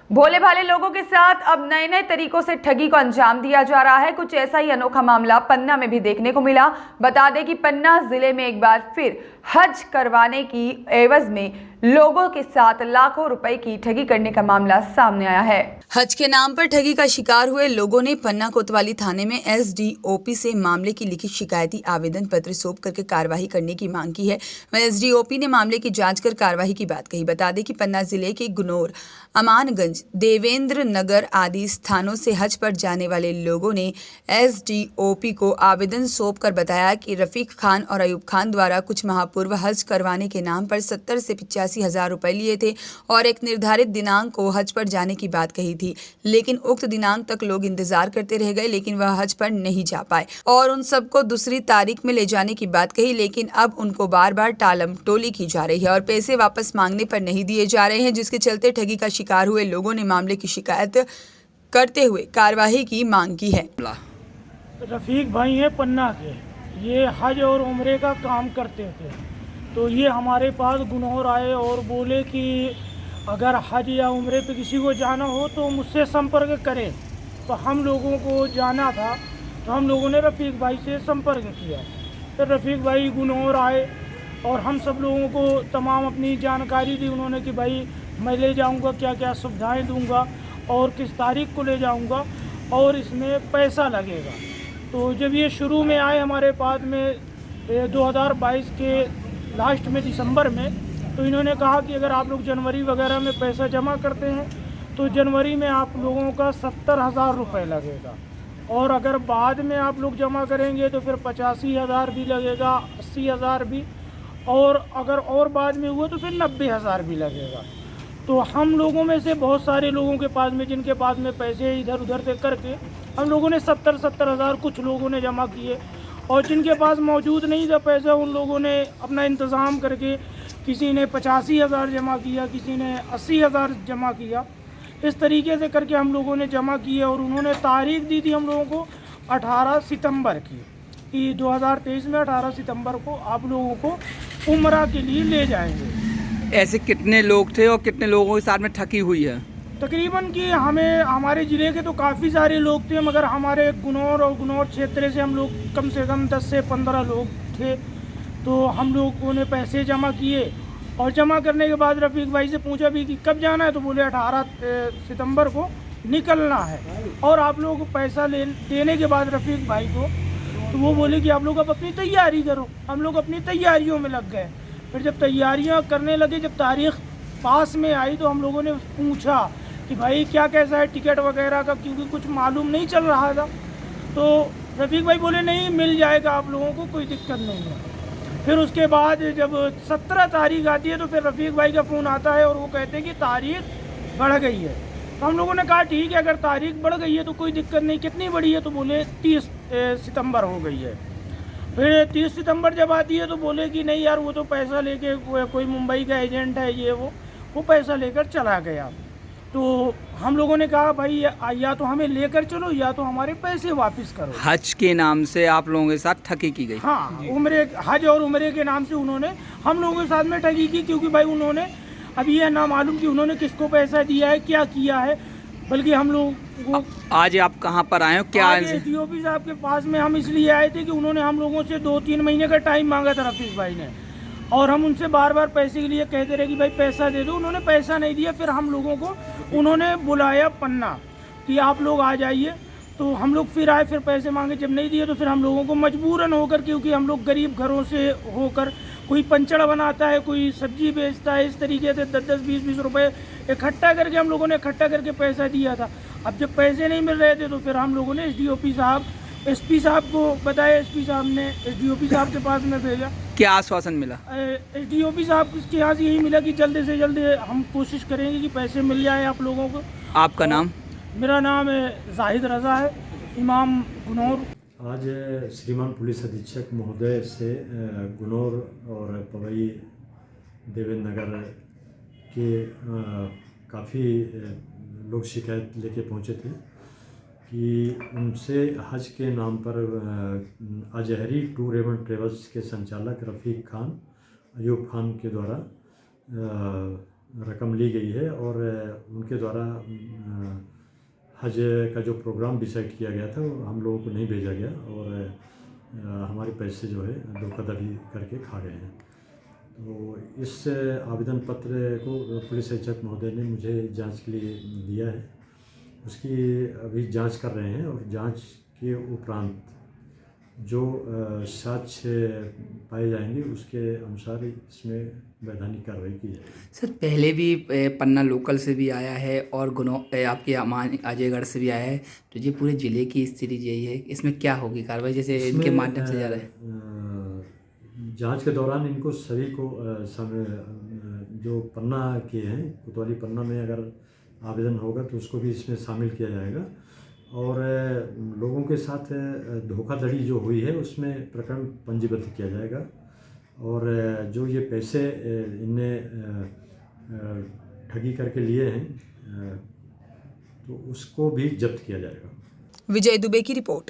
भोले भाले लोगों के साथ अब नए नए तरीकों से ठगी को अंजाम दिया जा रहा है। कुछ ऐसा ही अनोखा मामला पन्ना में भी देखने को मिला। बता दें कि पन्ना जिले में एक बार फिर हज करवाने की एवज में लोगों के साथ लाखों रुपए की ठगी करने का मामला सामने आया है। हज के नाम पर ठगी का शिकार हुए लोगों ने पन्ना कोतवाली थाने में एसडीओपी से मामले की लिखित शिकायती आवेदन पत्र सौंप करके कार्रवाई करने की मांग की है। वहीं एसडीओपी ने मामले की जांच कर कार्रवाई की बात कही। बता दें कि पन्ना जिले के गुनोर, अमानगंज, देवेंद्र नगर आदि स्थानों से हज पर जाने वाले लोगों ने एसडीओपी को आवेदन सौंप कर बताया कि रफीक खान और अयूब खान द्वारा कुछ माह पूर्व हज करवाने के नाम पर 70 से 85,000 रुपए लिए थे और एक निर्धारित दिनांक को हज पर जाने की बात कही थी। लेकिन उक्त दिनांक तक लोग इंतजार करते रह गए, लेकिन वह हज पर नहीं जा पाए और उन सबको दूसरी तारीख में ले जाने की बात कही। लेकिन अब उनको बार बार टालम टोली की जा रही है और पैसे वापस मांगने पर नहीं दिए जा रहे हैं, जिसके चलते ठगी का शिकार हुए लोगों ने मामले की शिकायत करते हुए कार्रवाई की मांग की है। रफ़ीक भाई हैं पन्ना के, ये हज और उम्रे का काम करते थे। तो ये हमारे पास गुनोर आए और बोले कि अगर हज या उम्रे पे किसी को जाना हो तो मुझसे संपर्क करें। तो हम लोगों को जाना था, तो हम लोगों ने रफ़ीक भाई से संपर्क किया। फिर रफ़ीक भाई गुनोर आए और हम सब लोगों को तमाम अपनी जानकारी दी उन्होंने कि भाई मैं ले जाऊंगा, क्या क्या सुविधाएं दूंगा और किस तारीख को ले जाऊंगा और इसमें पैसा लगेगा। तो जब ये शुरू में आए हमारे पास में 2022 के लास्ट में दिसंबर में, तो इन्होंने कहा कि अगर आप लोग जनवरी वगैरह में पैसा जमा करते हैं तो जनवरी में आप लोगों का 70,000 रुपये लगेगा और अगर बाद में आप लोग जमा करेंगे तो फिर 85,000 भी लगेगा, 80,000 भी, और अगर और बाद में हुआ तो फिर 90,000 भी लगेगा। तो हम लोगों में से बहुत सारे लोगों के पास में, जिनके पास में पैसे इधर उधर से करके हम लोगों ने 70,000 कुछ लोगों ने जमा किए और जिनके पास मौजूद नहीं था पैसा उन लोगों ने अपना इंतज़ाम करके किसी ने 85,000 जमा किया, किसी ने 80,000 जमा किया। इस तरीके से करके हम लोगों ने जमा किए और उन्होंने तारीख दी थी हम लोगों को 18 सितंबर की, कि 2023 में 18 सितंबर को आप लोगों को उम्रा के लिए ले जाएंगे। ऐसे कितने लोग थे और कितने लोगों के साथ में ठगी हुई है? तकरीबन कि हमें हमारे ज़िले के तो काफ़ी सारे लोग थे, मगर हमारे गुनौर और गुनौर क्षेत्र से हम लोग कम से कम 10 से 15 लोग थे। तो हम लोगों ने पैसे जमा किए और जमा करने के बाद रफ़ीक भाई से पूछा भी कि कब जाना है, तो बोले 18 सितंबर को निकलना है। और आप लोग पैसा देने के बाद रफ़ीक भाई को, तो वो बोले कि आप लोग अब अपनी तैयारी करो। हम लोग अपनी तैयारियों में लग गए। फिर जब तैयारियां करने लगे, जब तारीख पास में आई तो हम लोगों ने पूछा कि भाई क्या कैसा है टिकट वगैरह का, क्योंकि कुछ मालूम नहीं चल रहा था। तो रफ़ीक भाई बोले नहीं, मिल जाएगा आप लोगों को, कोई दिक्कत नहीं है। फिर उसके बाद जब 17 तारीख आती है तो फिर रफ़ीक भाई का फ़ोन आता है और वो कहते हैं कि तारीख बढ़ गई है। तो हम लोगों ने कहा ठीक है, अगर तारीख बढ़ गई है तो कोई दिक्कत नहीं, कितनी बड़ी है, तो बोले 30 सितंबर हो गई है। फिर 30 सितंबर जब आती है तो बोले कि नहीं यार, वो तो पैसा लेके कोई मुंबई का एजेंट है, ये वो पैसा लेकर चला गया। तो हम लोगों ने कहा भाई या तो हमें लेकर चलो या तो हमारे पैसे वापस करो। हज के नाम से आप लोगों के साथ ठगी की गई? हाँ, हज और उम्रे के नाम से उन्होंने हम लोगों के साथ में ठगी की, क्योंकि भाई उन्होंने अभी यह ना मालूम कि उन्होंने किसको पैसा दिया है, क्या किया है। बल्कि हम लोग आज आप कहाँ पर आए हो? क्या एसडीओपी साहब के पास में हम इसलिए आए थे कि उन्होंने हम लोगों से 2-3 महीने का टाइम मांगा था रफ़ीक भाई ने, और हम उनसे बार बार पैसे के लिए कहते रहे कि भाई पैसा दे दो। उन्होंने पैसा नहीं दिया। फिर हम लोगों को उन्होंने बुलाया पन्ना कि आप लोग आ जाइए। तो हम लोग फिर आए, फिर पैसे मांगे, जब नहीं दिए तो फिर हम लोगों को मजबूरन होकर, क्योंकि हम लोग गरीब घरों से होकर, कोई पंचड़ बनाता है, कोई सब्जी बेचता है, इस तरीके से 10-10, 20-20 रुपये इकट्ठा करके हम लोगों ने इकट्ठा करके पैसा दिया था। अब जब पैसे नहीं मिल रहे थे तो फिर हम लोगों ने एसडीओपी साहब, एसपी साहब को बताया। एसपी साहब ने एसडीओपी साहब के पास में भेजा। क्या आश्वासन मिला? एसडीओपी साहब के यहाँ से यही मिला कि जल्द से जल्द हम कोशिश करेंगे कि पैसे मिल जाए आप लोगों को। आपका नाम? मेरा नाम जाहिद रज़ा है, इमाम गुनौर। आज श्रीमान पुलिस अधीक्षक महोदय से गुनौर और पवई देवेंद्र नगर के काफ़ी लोग शिकायत लेके पहुँचे थे कि उनसे हज के नाम पर अजहरी टूर एवं ट्रेवल्स के संचालक रफ़ीक खान, अयूब खान के द्वारा रकम ली गई है और उनके द्वारा हज का जो प्रोग्राम डिसाइड किया गया था वो हम लोगों को नहीं भेजा गया और हमारे पैसे जो है धोखाधड़ी करके खा गए हैं। तो इस आवेदन पत्र को पुलिस अधीक्षक महोदय ने मुझे जांच के लिए दिया है, उसकी अभी जांच कर रहे हैं और जांच के उपरांत जो साक्ष्य पाए जाएंगे उसके अनुसार इसमें वैधानिक कार्रवाई की जाएगी। सर पहले भी पन्ना लोकल से भी आया है और आपके अजयगढ़ से भी आया है, तो ये पूरे ज़िले की स्थिति यही है, इसमें क्या होगी कार्रवाई जैसे इनके माध्यम से जा रहा है? जांच के दौरान इनको सभी को जो पन्ना के हैं, कोतवाली पन्ना में अगर आवेदन होगा तो उसको भी इसमें शामिल किया जाएगा और लोगों के साथ धोखाधड़ी जो हुई है उसमें प्रकरण पंजीबद्ध किया जाएगा और जो ये पैसे इनने ठगी करके लिए हैं तो उसको भी जब्त किया जाएगा। विजय दुबे की रिपोर्ट।